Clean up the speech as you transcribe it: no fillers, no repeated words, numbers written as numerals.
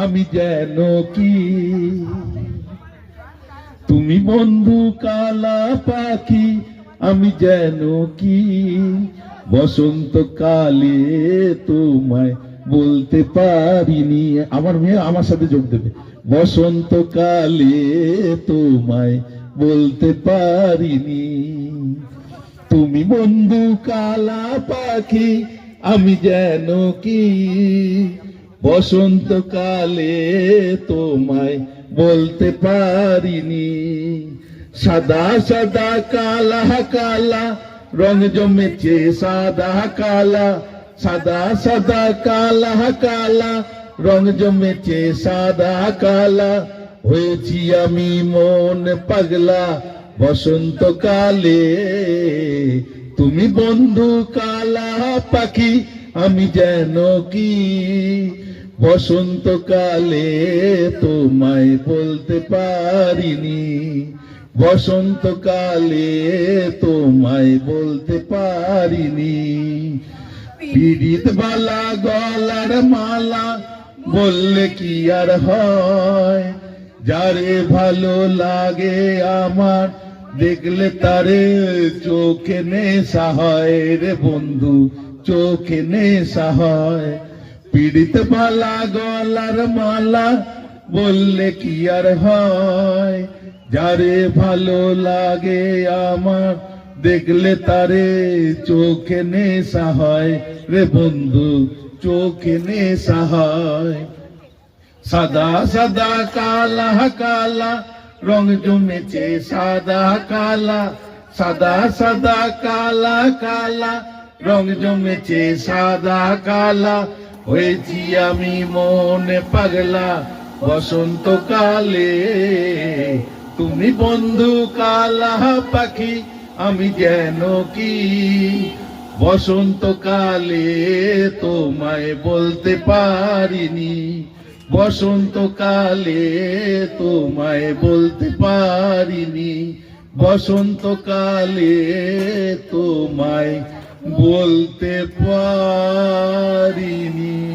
আমি যেন কি। তুমি বন্ধু কালা পাখি, আমি যেন কি। বসন্তকালে তোমায় বলতে পারিনি। আমার মেয়ে আমার সাথে যোগ দেবে। বসন্তকালে তোমায় বলতে পারিনি। তুমি বন্ধু কালা পাখি, আমি যেন কি। বসন্তকালে তোমায় বলতে পারিনি। সাদা সাদা কালা কালা রং জমেছে সাদা কালা। সাদা সাদা কালা কালা রং জমেছে সাদা কালা। হয়েছি আমি মন পাগলা বসন্তকালে। তুমি বন্ধু কালা পাখি, আমি যেন কি। বসন্তকালে তোমায় বলতে পারিনি। বসন্তকালে তোমায় বলতে পারিনি। পীড়িত বালা গলার মালা বললে কি আর হয়। যারে ভালো লাগে আমার দেখলে তারে চোখে নেশা হয় রে বন্ধু, চোখে নেশা হয়। পীড়িত বালা গলার মালা বললে কি আর হয়। যারে ভালো লাগে আমার দেখলে তারে চোখে নেশা হয় রে বন্ধু, চোখে নেশা হয়। সাদা সাদা কালা কালা রং জমেছে সাদা কালা। সাদা সাদা কালা কালা রং জমেছে সাদা কালা। হয়েছি আমি মনে পাগলা বসন্তকালে। তুমি বন্ধু কালা পাখি, আমি যেন কি। বসন্তকালে তোমায় বলতে পারিনি। বসন্তকালে তোমায় বলতে পারিনি। বসন্তকালে তোমায় বলতে পারিনি।